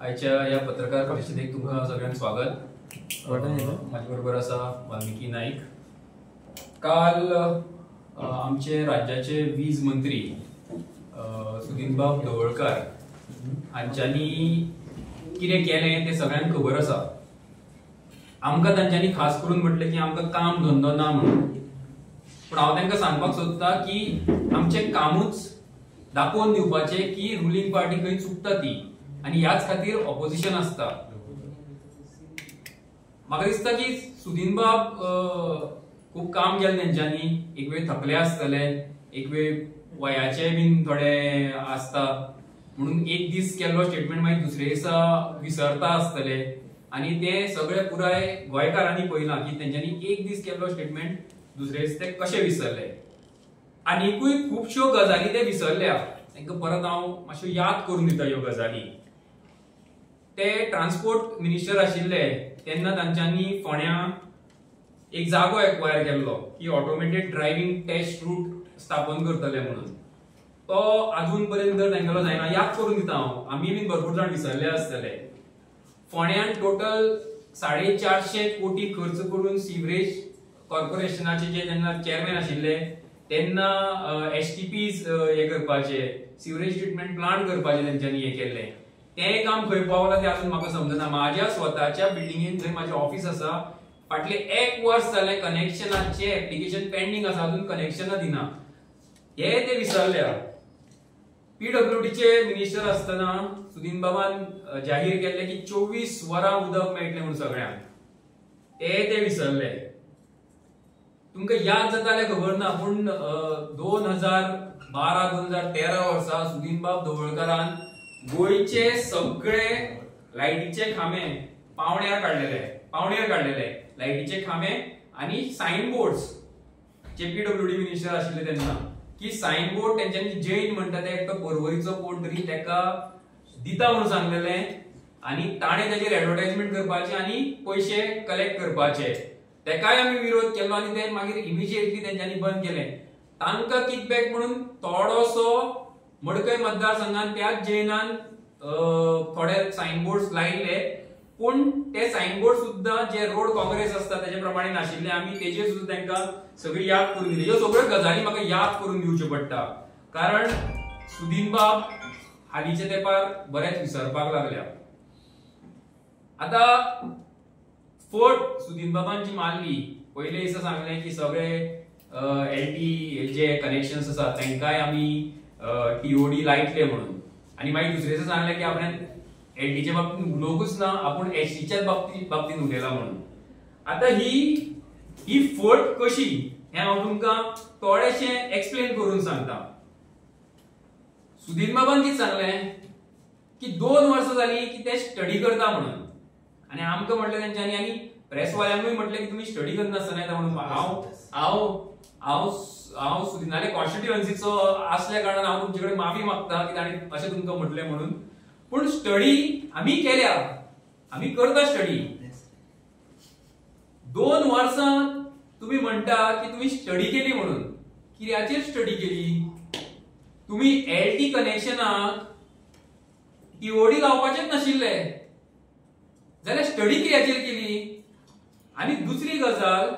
आजच्या या पत्रकार परिषदेक तुमका सगळ्यांक स्वागत। माझ्या बरोबर असा वाल्मिकी नाईक। काल आमचे राज्याचे वीज मंत्री सुदीनबाब ढवळकर हांच्यांनी कितें केलें ते सगळ्यांक खबर आसा। आमकां तांच्यांनी खास करून म्हटलें की आमकां काम धंदो ना म्हणून, पण हांव तांकां सांगपाक सोदता की आमचें कामूच दाखोवन दिवपाचें की रुलिंग पार्टी खंय चुकता ती, आणि याच खातीर ऑपोजिशन असता। म्हाका दिसता की सुदीनबाब खूब काम केलें तेंच्यांनी, एक वेळ थकले आसतले, एक वेळ वयाचे बीन थोडे आसता म्हणून एक दीस केल्लो स्टेटमेंट मागीर दुसरे दिसा विसरता आसतले, आणि ते सगळे पुराय गोंयकारांनी पळयलां की तेंच्यांनी एक दीस केल्लो स्टेटमेंट दुसरे दीस ते कशे विसरले। आनीकूय खुबश्यो गजाली ते विसरल्या, तांकां परत हांव मातश्यो याद करून दिता ह्यो गजाली। ते ट्रान्सपोर्ट मिनिस्टर आशिल्ले तेन्ना तांच्यांनी फोंड्यां एक जागो एक्वायर केल्लो की ऑटोमेटेड ड्रायव्हिंग टेस्ट रूट स्थापन करतले म्हणून। तो अजून पर्यंत तांगेलो जायना, याद करून दिता हांव, आमी बीन भरपूर जाण विसरले आसतले। फोंड्यान टोटल 450 कोटी खर्च करून सिवरेज कॉर्पोरेशनाचे जे जेन्ना चेअरमॅन आशिल्ले तेन्ना एसटीपीज हे करपाचे, सिवरेज ट्रीटमेंट प्लांट करपाचे तेंच्यांनी हे केल्ले। तें काम खंय पावलां तें अजून म्हाका समजना। म्हाज्या स्वताच्या बिल्डिंगेन जंय म्हाजें ऑफिस आसा, फाटले 1 वर्स जालें कनेक्शनाचे एप्लिकेशन पेंडिंग आसा, अजून कनेक्शनां दिना। हे ते विसरल्या। पीडब्ल्यूडीचे मिनिस्टर आसतना सुदीनबाबान जाहीर केल्लें की 24 वरां उदक मेळटलें म्हणून सगळ्यांक, ते विसरले। तुमकां याद जाता जाल्यार खबर ना, पूण 2012-2013 वर्सा सुदीनबाब ढवळकरान गोंयचे सगळे लायटीचे खांबे पावण्यार काडलेले लायटीचे खांबे आणि सायन बोर्ड्स। जे पीडब्ल्यूडी मिनिस्टर आशिल्ले तेन्ना की सायन बोर्ड तेंच्यांनी जैन म्हणटा ते एक पर्वरीचो कोण तरी तेका दिता म्हणून सांगलेले, आणि ताणे ताचेर एडव्हर्टाइजमेंट करपाचे आणि पैसे कलेक्ट करपाचे। तेकाय आमी विरोध केलो आणि ते मागीर इमिजिएटली तेंच्यांनी बंद केले। तांकां किकबॅक म्हणून थोडोसो मडकय मतदारसंघात त्याच जैनान थोडे सायन बोर्ड्स लायले, पण ते सायन बोर्ड सुद्धा जे रोड काँग्रेस असता तेजे प्रमाणे नाशिल्ले। आमी तेजेर सुद्धा तांकां सगळी याद करून दिली। ह्यो सगळ्यो गजाली म्हाका याद करून दिवच्यो पडटा, कारण सुदीनबाब हालींच्या तेंपार बरेच विसरपाक लागल्या। आता फट सुदीनबाबांची मारली, पयले दिसा सांगलें की सगळे एलटी जे कनेक्शन्स आसा तांकांय आमी टीओडी लायतले म्हणून, आणि मागीर दुसरे दिसा सांगलें की आपण एलटीच्या बाबतीत उलोवंकूच ना, आपण एसटीच्याच बाबतीत उलयला म्हणून। आता ही फट कशी हें हांव तुमकां थोडेशें एक्सप्लेन करून सांगता। सुदीनबाबान कितें सांगलें की 2 वर्सां जाली की ते स्टडी करता म्हणून, आणि आमकां म्हटलें तेंच्यांनी, आणि प्रेसवाल्यांकूय म्हटलें की तुमी स्टडी करनासतना येता म्हणून। हांव सुदीनाले कॉन्स्टिट्युएन्सीचो असल्या कारणान हांव तुमचे कडेन माफी मागता की ताणें अशें तुमकां म्हटलें म्हणून, पण स्टडी आमी केल्या, आमी करता स्टडी। 2 वर्सां तुम्ही म्हणटा की तुम्ही स्टडी केली म्हणून, कित्याचेर स्टडी केली? तुम्ही एलटी कनेक्शनाक टीओडी लावपाचेच नाशिल्ले जाल्यार स्टडी कित्याचेर केली? आणि दुसरी गजाल,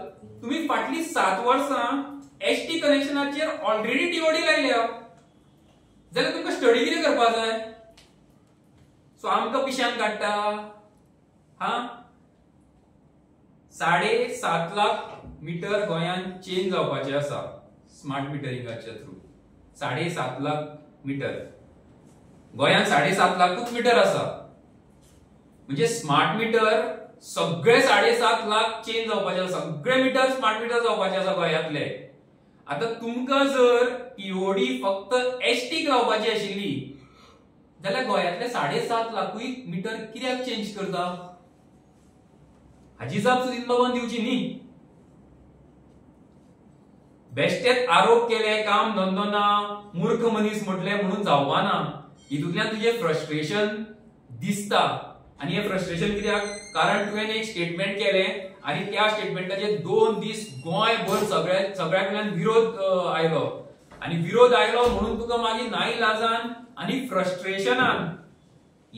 तुम्ही फाटली 7 वर्सां एसटी कनेक्शनाचेर ऑलरेडी टीओडी लायल्या, जाल्यार तुमकां स्टडी कितें करपाक जाय? सो आमकां पिश्यान काडटा। 7.5 लाख मीटर गोंयान चेंज जावपाचे आसा स्मार्ट मिटरिंगाच्या थ्रू। 7.5 लाख मीटर गोंयान 7.5 लाखूच मीटर आसा, म्हणजे स्मार्ट मीटर सगळे 7.5 लाख चेंज जावपाचे आसा, सगळे मीटर स्मार्ट मीटर जावपाचे आसा गोंयांतले। आता तुमकां जर टीओडी फक्त एसटीक लावपाची आशिल्ली जाल्यार गोंयांतले 7.5 लाखूय मीटर कित्याक चेंज करता? हाची जाप सुदीनबाबान दिवची न्ही। बेश्टेच आरोप केले, काम धंदो ना, मूर्ख मनीस म्हटले म्हणून जावपा ना। हितूंतल्यान तुझे फ्रस्ट्रेशन दिसता, आणि हे फ्रस्ट्रेशन कित्याक? कारण तुवें एक स्टेटमेंट केलें आणि त्या स्टेटमेंटाचे 2 दीस गोंयभर सगळ्याकडल्यान विरोध आयलो, आणि विरोध आयलो म्हणून तुका मागीर नाईलाजान आणि फ्रस्ट्रेशनान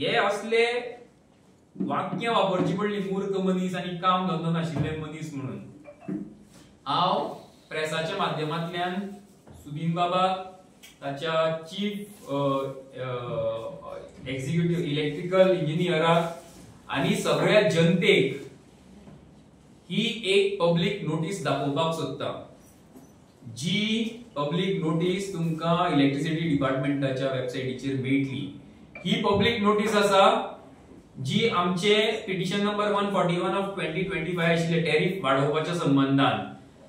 हे असले वाक्य वापरची पडली मूर्ख मनीस आणि काम धंदो नाशिल्ले मनीस म्हणून हांव प्रेसाच्या माध्यमांतल्यान सुदीन बाबा ताच्या चीफ एक्झिक्युटिव्ह इलेक्ट्रिकल इंजिनियराक आणि सगळ्या जनतेक ही एक पब्लिक नोटीस दाखोवपाक सोदता. जी पब्लिक नोटीस तुमकां इलेक्ट्रिसिटी डिपार्टमेंटाच्या वेबसायटीचेर मेळटली. ही पब्लिक नोटीस आसा जी आमचे पिटिशन नंबर 141 ऑफ 2025 आशिल्ले टॅरिफ वाडोवपाच्या संबंधान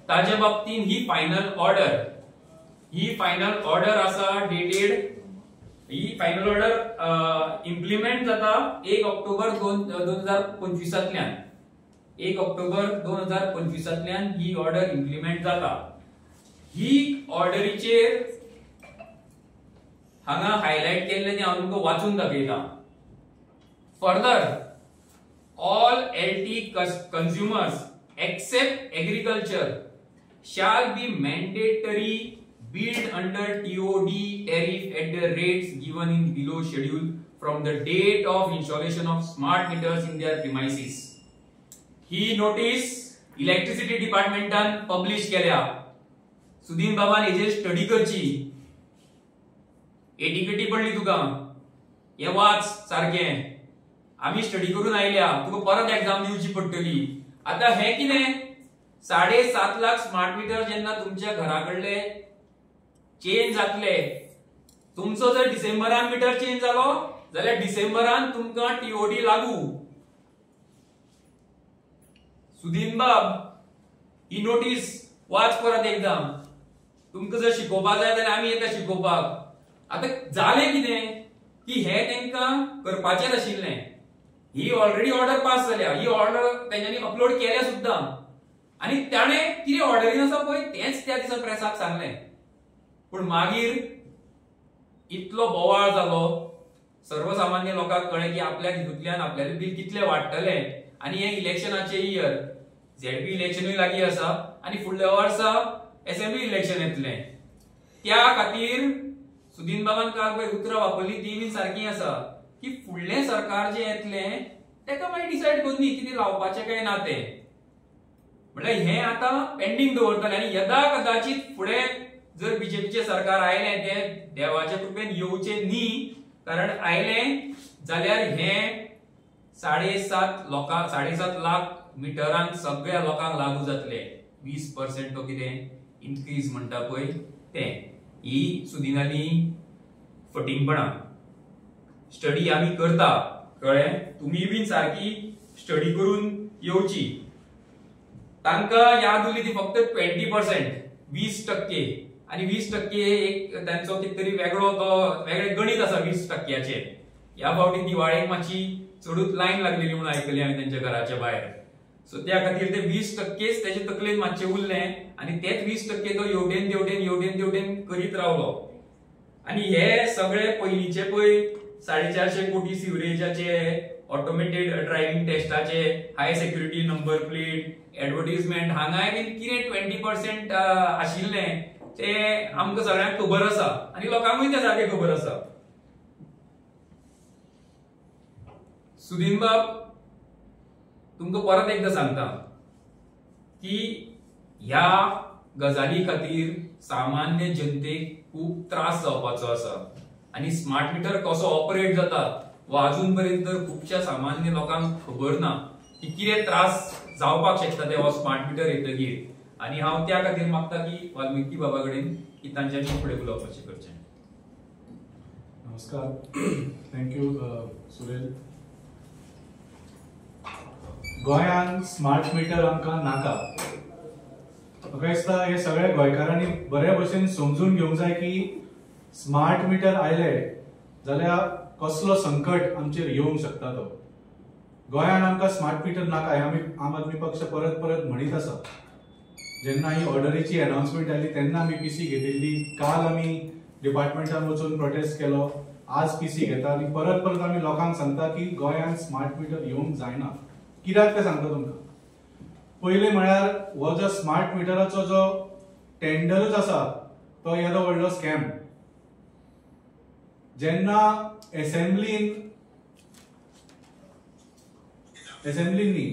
ताच्या बाबतीन ही फायनल ऑर्डर आसा डेटेड. ही फायनल ऑर्डर इम्प्लिमेंट जाता 1 ऑक्टोबर 2025तल्यान. 1 ऑक्टोबर 2025तल्यान ही ऑर्डर इम्प्लिमेंट जाता. ही ऑर्डरीचेर हांगा हायलाइट केल्ले ते हांव तुमकां वाचून दाखयता. Further, all LT consumers except agriculture shall be mandatory billed under TOD tariff at the rates given in below schedule from the date of installation of smart meters in their premises. ही notice electricity डिपार्टमेंटान publish केल्या. सुदीन बाबान हेजेर study करची. एटिकेटी पडली तुका हे वाच सारखें. आम्ही study करून आयल्या तुका परत एग्जाम दिवची पडटली. आता हे कितें 7.5 लाख स्मार्ट मीटर जेन्ना तुमच्या घराकडले चेंज जातले, तुमचो जर डिसेंबरान मीटर चेंज जालो जाल्यार डिसेंबरान तुमकां टीओडी लागू. सुदीन बाब ही नोटीस वाच परत एकदा. तुमकां जर शिकोवपाक जाय जाल्यार आमी येता शिकोवपाक. आता जालें कितें की हे तांकां करपाचें आशिल्लें. ही ऑलरेडी ऑर्डर पास जाल्या. ही ऑर्डर तेंच्यांनी अपलोड केल्या सुद्दां आणि त्याने कितें ऑर्डरीन आसा पळय तेच त्या दिसा प्रेसाक सांगलें. पूण मागीर इतलो बोवाळ जालो, सर्वसामान्य लोकांक कळ्ळें की आपल्या हितूंतल्यान आपल्याले बील कितले वाडटले. आणि हे इलेक्शनाचे इयर, झेडपी इलेक्शनूय लागीं आसा आणि फुडल्या वर्सा असेंब्ली इलेक्शन येतलें. त्या खातीर सुदीन बाबान काल पळय उतरां वापरली ती बी सारकी आसा की फुडले सरकार जे येतलें तेका मागीर डिसायड कोन्नी कितें लावपाचें काय ना तें. म्हळ्यार हे आतां पेंडिंग दवरतले आणि यदा कदाचित फुडें जर बीजेपीचे सरकार आयलें ते देवाच्या कृपेन येवचें न्ही. कारण आयलें जाल्यार हे 7.5 लाख मिटरांक सगळ्या लोकांक लागू जातले. 20% तो कितें इन्क्रीज म्हणटा पळय तें. ही सुदिनाली फटिंगपणां. स्टडी आम्ही करता कळ्ळें. तुम्ही बीन सारकी स्टडी करून येवची. तांकां याद उरली ती फक्त 20% 20% आणि 20% एक त्यांचो कितें तरी वेगळें गणित आसा 20%चे. ह्या फावटी दिवाळेक मातशी चडूच लायन लागलेली म्हणून आयकली हांवें तेंच्या घराच्या भायर. सो त्या खातीर ते 20%च तेजे तकलेन मातशें उरलें आणि तेच 20% तो येवटेन करीत रावलो. आणि हे सगळे पयलींचे पळय 450 कोटी सिवरेजाचे, ऑटोमेटेड ड्रायव्हिंग टेस्टाचे, high security number plate, advertisement हांगाय बीन कितें 20% आशिल्लें ते आमकां सगळ्यांक खबर आसा आणि लोकांकूय ते सारकें खबर आसा. सुदीन बाब तुमकां परत एकदा सांगता की ह्या गजाली खातीर सामान्य जनतेक खूप त्रास जावपाचो आसा. आणि स्मार्ट मीटर कसो ऑपरेट जाता वो अजून पर्यंत खूपशा सामान्य लोकांक खबर ना की कितें त्रास जावपाक शकता ते हो स्मार्ट मीटर येतकीर. आणि हांव त्या खातीर मागता की वाल्मिकी बाबा कडेन की तांच्यांनी फुडें उलोवपाचें करचें. नमस्कार. थँक्यू सुरेल. गोंयांत स्मार्ट मीटर आमकां नाका. म्हाका दिसता हे सगळे गोंयकारांनी बरे भशेन समजून घेवंक जाय की स्मार्ट मीटर आयले जाल्यार कसलो संकट आमचेर येवंक शकता तो. गोंयांत आमकां स्मार्ट मीटर नाका हे आमी आम आदमी पक्ष परत परत म्हणीत आसा. जेन्ना ही ऑर्डरीची अनाउन्समेंट आयली तेन्ना आमी पीसी घेतिल्ली. काल आमी डिपार्टमेंटान वचून प्रोटेस्ट केलो. आज पीसी घेता आणि परत परत आमी लोकांक सांगता की गोंयांत स्मार्ट मीटर येवंक जायना. कित्याक ते सांगता तुमकां. पयले म्हळ्यार हो जो स्मार्ट मिटराचो जो टेंडरूच आसा तो येदो व्हडलो स्कॅम. जेन्ना असेंब्लीन असेंब्लीनी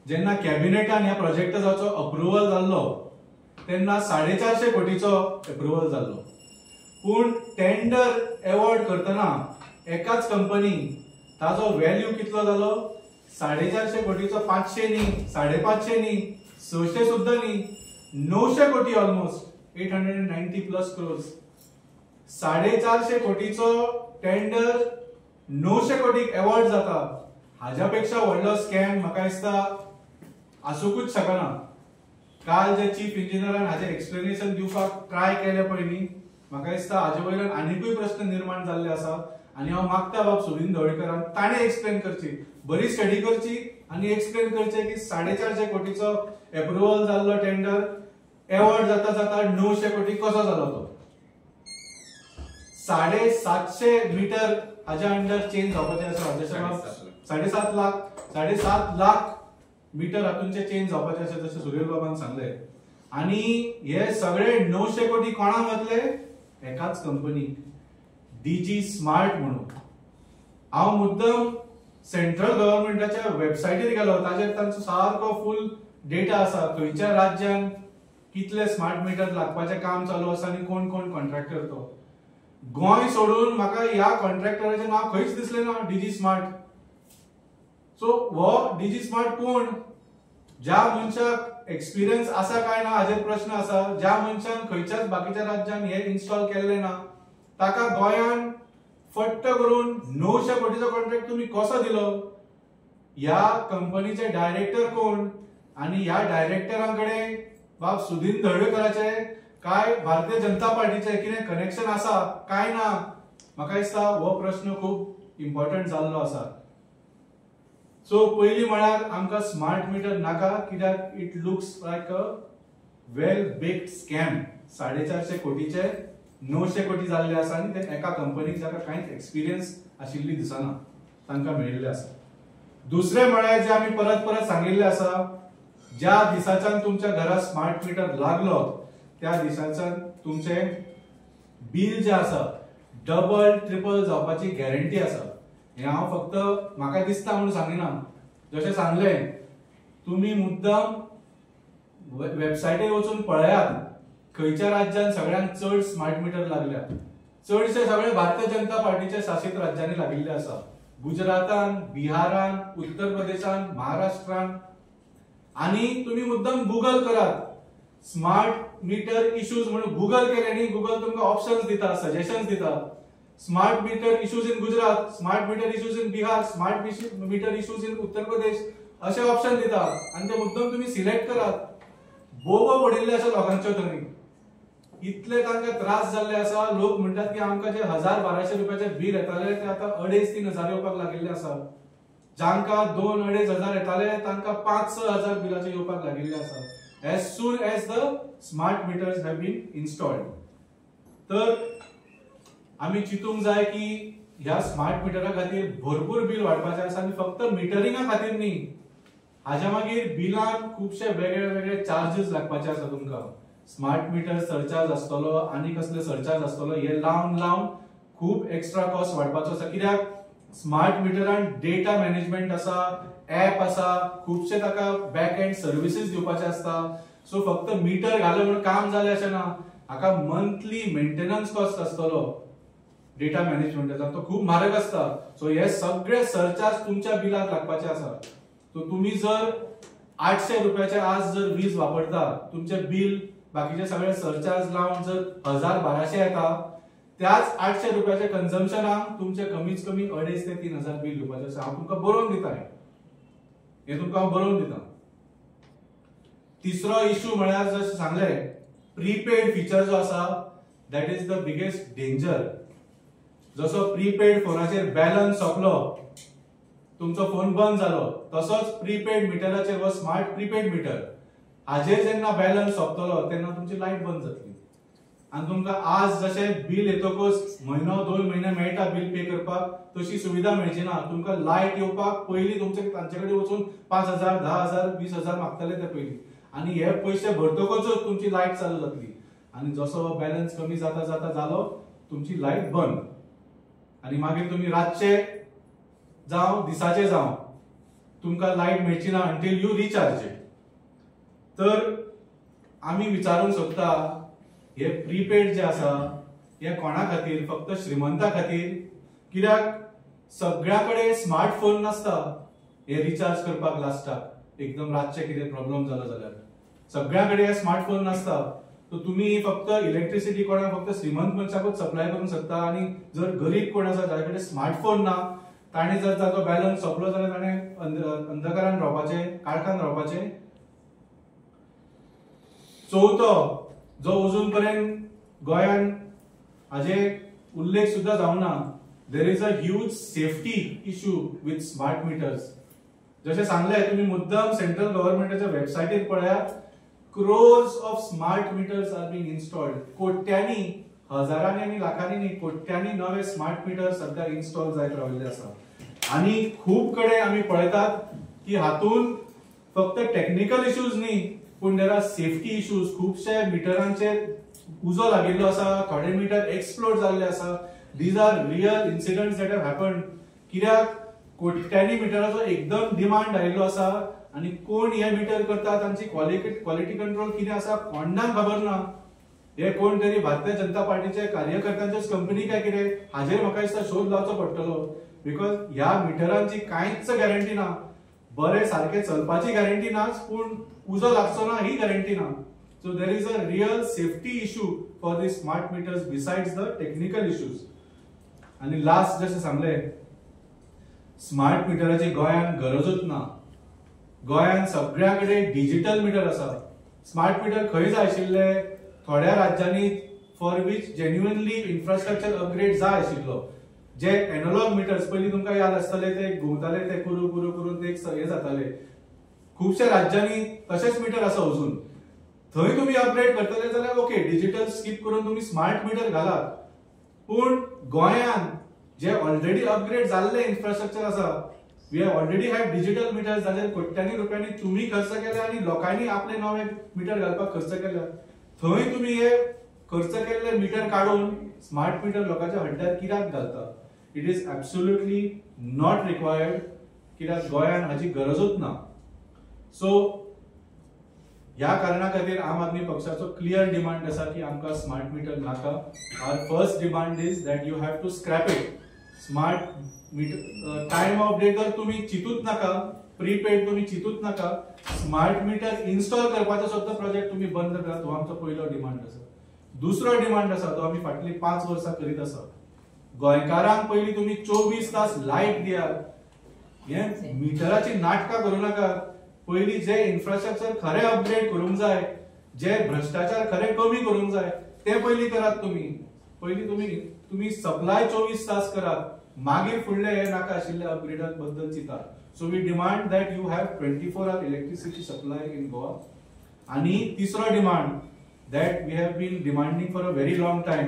जेन्ना कॅबिनेटान ह्या प्रोजेक्टाचो अप्रुव्हल जाल्लो तेन्ना 450 कोटीचो अप्रुव्हल जाल्लो. पूण टेंडर अवॉर्ड करतना एकाच कंपनी ताजो व्हॅल्यू कितलो जालो 450 कोटीचो 500 न्ही 550 न्ही 600 सुद्धा न्ही 900 कोटी ऑलमोस्ट 890 प्लस क्रोर्स. 450 कोटीचो टेंडर 900 कोटीक अवॉर्ड जाता. हाज्यापेक्षा व्हडलो स्कॅम म्हाका दिसता आसूंकूच शकना. काल जे चीफ इंजिनियरान हाजे एक्सप्लेनेशन दिवपाक ट्राय केले पयलीं म्हाका दिसता हाजे वयल्यान आनीकूय प्रश्न निर्माण जाल्ले आसा आनी हांव मागता बाब सुनील ढवळीकरान ताणें एक्सप्लेन करची, बरी स्टडी करची आनी एक्सप्लेन करचे की 450 कोटीचो अप्रुव्हल जाल्लो टेंडर अवॉर्ड जाता जाता 900 कोटी कसो जालो तो. 750 मीटर हाज्या अंडर चेंज जावपाचे आसा. जशें 7.5 लाख मीटर हातूंचे चेंज जावपाचे आसा जशें सुरेल बाबान सांगले. आनी हे सगळे 900 कोटी कोणाक वतले? एकाच कंपनीक डीजी स्मार्ट म्हणून. हांव मुद्दम सेंट्रल गव्हर्नमेंटाच्या वेबसायटीर गेलो, ताचेर तांचो सारको फुल डेटा आसा खंयच्या राज्यान कितले स्मार्ट मीटर लागपाचे काम चालू आसा आनी कोण कोण कॉन्ट्रॅक्टर तो. गोंय सोडून म्हाका ह्या कॉन्ट्रॅक्टराचें नांव खंयच दिसलें ना डीजी स्मार्ट. सो हो डीजी स्मार्ट कोण? ज्या मनशाक एक्सपिरियन्स आसा काय ना हाजेर प्रश्न आसा. ज्या मनशान खंयच्याच बाकीच्या राज्यान हे इन्स्टॉल केल्ले ना ताका गोंयान फट्ट करून 900 कोटीचो कॉन्ट्रॅक्ट तुम्ही कसो दिलो? ह्या कंपनीचे डायरेक्टर कोण आणि ह्या डायरेक्टरांकडे बाब सुदीन ढवळीकराचे काय भारतीय जनता पार्टीचे कितें कनेक्शन आसा काय ना? म्हाका दिसता हो प्रश्न खूब इम्पॉर्टंट जाल्लो आसा. सो पयली म्हळ्यार आमकां स्मार्ट मीटर नाका कित्याक it looks like a well baked scam. 450 कोटीचे 900 कोटी जाल्ले आसा आनी ते एका कंपनीक जाका कांयच एक्सपिरियन्स आशिल्ली दिसना तांकां मेळिल्ले आसा. दुसरे म्हळ्यार जे आमी परत परत सांगिल्ले आसा, ज्या दिसाच्यान तुमच्या घरात स्मार्ट मीटर लागलो त्या दिसाच्यान तुमचे बिल जे आसा डबल ट्रिपल जावपाची गॅरंटी आसा. हे हांव फक्त म्हाका दिसता म्हणून सांगिना. जशें सांगले तुम्ही मुद्दाम वेबसायटीर वचून पळयात खंयच्या राज्यान सगळ्यांत चड स्मार्ट मीटर लागल्या. चडशे सगळे भारतीय जनता पार्टीच्या शासित राज्यांनी लागिल्ले आसा. गुजरातान, बिहारान, उत्तर प्रदेशान, महाराष्ट्रान. आणि तुम्ही मुद्दाम गुगल करात स्मार्ट मीटर इश्यूज म्हणून गुगल केले न्ही, गुगल तुमकां ऑप्शन्स दिता, सजेशन्स दिता. Smart meter issues in Gujarat, smart meter issues in Bihar, smart meter issues in Uttar Pradesh असे ऑप्शन दिता आणि ते मुद्दाम तुम्ही सिलेक्ट करात. बोबो पडिल्ले आसा लोकांच्यो थंय. इतले तांकां त्रास जाल्ले आसा. लोक म्हणटात की आमकां जे 1000-1200 रुपयाचे बिल येताले ते आता 2,500-3,000 हजार येवपाक लागिल्ले आसा. जांकां 2,000-2,500 हजार येताले तांकां 5,000-6,000 हजार बिलाचे येवपाक लागिल्ले आसा. as soon as the smart meters have been installed. तर आम्ही चितूंक जाय की ह्या स्मार्ट मिटरा खातीर भरपूर बिल वाडपाचें आसा आनी फक्त मिटरिंगा खातीर न्ही, हाज्या मागीर बिलान खुबशे वेगळे वेगळे चार्जेस लागपाचे आसा तुमकां. स्मार्ट मीटर सरचार्ज आसतलो आनी कसले सरचार्ज आसतलो, हे लावन लावन खूब एक्स्ट्रा कॉस्ट वाडपाचो आसा. कित्याक स्मार्ट मिटरान डेटा मॅनेजमेंट आसा, ऍप आसा, खुबशे ताका बॅक एंड सर्विसेस दिवपाचे आसता. सो फक्त मीटर घालो म्हणून काम जालें अशें ना. हाका मंथली मेंटेनन्स कॉस्ट आसतलो डेटा मॅनेजमेंटाचा, तो खूप म्हारग असता. सो हे सगळे सरचार्ज तुमच्या बिलात लागपाचे आसा. सो तुम्ही जर 800 रुपयाचे आज जर वीज वापरता, तुमचे बिल बाकीचे सगळे सरचार्ज लावून जर 1000-1200 येता, त्याच 800 रुपयाच्या कन्झम्पशनाक तुमचे कमीत कमी 2,500 ते 3,000 बिल येवपाचे आसा. हांव तुमकां बरोवन दिता, हे तुमकां हांव बरोवन दिता. तिसरो इश्यू म्हळ्यार जशें सांगले प्रीपेड फीचर जो आसा, that is the biggest danger. जसो प्रीपेड फोनाचेर बॅलन्स सोंपलो, तुमचो फोन बंद जालो, तसोच प्रीपेड मिटराचेर व स्मार्ट प्रीपेड मिटर हाजेर जेन्ना बॅलन्स सोंपतलो तेन्ना तुमची लायट बंद जातली. आणि तुमकां आज जशे बिल येतकच म्हयनो 2 म्हयने मेळटा बिल पे करपाक, तशी सुविधा मेळची ना. तुमकां लायट येवपाक पयलीं तुमचे तांचे कडेन वचून 5,000, 10,000, 20,000 मागताले ते पयलीं, आणि हे पयशे भरतकच तुमची लायट चालू जातली. आणि जसो बॅलन्स कमी जाता जाता जालो तुमची लायट बंद. आणि मागीर तुम्ही रातचे जावं दिसाचे जावं तुमकां लायट मेळची ना अंटील यू रिचार्ज इट. तर आमी विचारूंक सोदता हे प्रीपेड जे आसा हे कोणा खातीर, फक्त श्रीमंता खातीर? कित्याक सगळ्या कडेन स्मार्टफोन नासता हे रिचार्ज करपाक लास्टाक एकदम रातचे कितें प्रॉब्लेम जालो जाल्यार. सगळ्या कडेन स्मार्टफोन नासता. तर तुम्ही फक्त इलेक्ट्रिसिटी कोणाक फक्त श्रीमंत मनशाकूच सप्लाय करूंक शकता, आणि जर गरीब कोण आसा जाचे कडेन स्मार्टफोन ना ताणे जर ताचो बॅलन्स सोंपलो जाल्यार ताणे अंधकारान रावपाचें, काळखान रावपाचें. चवथो जो अजून पर्यंत गोंयान हाजे उल्लेख सुद्धा जावना, there is a huge safety issue with smart metres. जशें सांगले तुम्ही मुद्दाम सेंट्रल गव्हर्नमेंटाच्या वेबसायटीर पळयात, crores of smart meters are being installed. कोट्यांनी, हजारांनी आणि लाखांनी न्ही, कोट्यांनी नवे स्मार्ट मीटर सध्या इन्स्टॉल जायत राविल्ले आसा. आणि खूप कडेन आमी पळयतात की हातून फक्त टेक्निकल इश्यूज न्ही, पूण देर आर सेफ्टी इश्यूज. खूपशे मिटरांचेर उजो लागिल्लो आसा, थोडे मिटर एक्सप्लोड जाल्ले आसा. These are real incidents that have happened. कित्याक कोट्यांनी मिटराचो एकदम डिमांड आयिल्लो आसा, आणि कोण हे मीटर करता तांची क्वालिटी कंट्रोल कितें आसा कोणाक खबर ना. हे कोण तरी भारतीय जनता पार्टीचे कार्यकर्त्यांचीच कंपनी काय कितें, हाजेर म्हाका दिसता शोध लावचो पडटलो. बिकॉज ह्या मिटरांची कांयच गॅरंटी ना. बरे सारखे चलपाची गॅरंटी नाच, पूण उजो लागचो ना ही गॅरंटी ना. So there is a real safety issue for the smart metres besides the technical issues. आणि लास्ट जशें सांगले, स्मार्ट मिटराची गोंयान गरजूच ना. गोंयान सगळ्याकडे डिजिटल मीटर आसा. स्मार्ट मीटर खंय जाय आशिल्ले, थोड्या राज्यांनी for which genuinely infrastructure upgrade जाय आशिल्लो. जे एनालॉग मिटर्स पयलीं तुमकां याद आसतले, ते घुंवताले, ते कुरू कुरू करून ते हे जाताले. खुबशा राज्यांनी तशेंच मीटर आसा अजून. थंय तुम्ही अपग्रेड करतले जाल्यार ओके, डिजिटल स्किप करून तुम्ही स्मार्ट मीटर घालात. पूण गोंयान जे ऑलरेडी अपग्रेड जाल्ले इन्फ्रास्ट्रक्चर आसा, we have already have digital meters, जाल्यार कोट्यांनी रुपयांनी तुम्ही खर्च केले आणि लोकांनी आपले नवे मीटर घालपाक खर्च केला. थंय तुम्ही हे खर्च केल्ले मीटर काढून स्मार्ट मीटर लोकांच्या हड्ड्यात कित्याक घालता? It is absolutely not required. कित्याक गोंयान हाची गरजूच ना. सो ह्या कारणां खातीर आम आदमी पक्षाचो क्लियर डिमांड आसा की आमकां स्मार्ट मीटर नाका. Our first demand is that you have to scrap it. Smart meter time of day तर तुम्ही चितूच नका, प्रीपेड तुम्ही चितूच नका. स्मार्ट मीटर इन्स्टॉल करपाचो सुद्धा प्रोजेक्ट तुम्ही बंद करा. तो आमचो पहिलो डिमांड आसा. दुसरो डिमांड आसा तो आमी फाटली 5 वर्सां करीत आसा. गोंयकारांक पयली तुम्ही 24 तास लायट दियात. हे मिटराची नाटकां करू नका. पयली जे इन्फ्रास्ट्रक्चर खरे अपग्रेड करूंक जाय, जे भ्रष्टाचार खरे कमी करूंक जाय, ते पयली करात तुम्ही. पयली तुम्ही सप्लाय 24 तास करात, मागीर फुडले हे नाका आशिल्ले अपग्रेडाक बद्दल चिंतात. So we demand that you have 24 hour electricity supply in Goa. आणि तिसरो demand that we have been demanding for a very long time,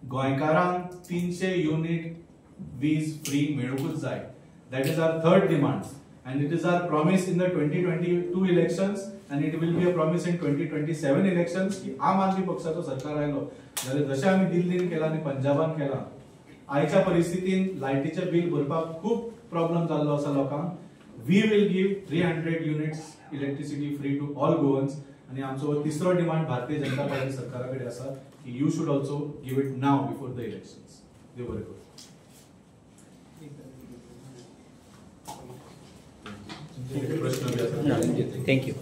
गोंयकारांक 300 युनिट वीज फ्री मेळूकूच जाय. That is our third demand, and it is our promise in the 2022 elections, and it will be a promise in 2027 elections की आम आदमी पक्षाचो सरकार आयलो जाल्यार जशें आमी दिल्लीन केला आनी पंजाबान केला. आयच्या परिस्थितीन लायटीचे बिल भरपाक खूब प्रॉब्लेम जाल्लो आसा लोकांक. We will give 300 units electricity free to all Goans. आणि आमचो तिसरो डिमांड भारतीय जनता पार्टी सरकारा कडेन आसा की you should also give it now before the elections. देव बरें करूं. Thank you.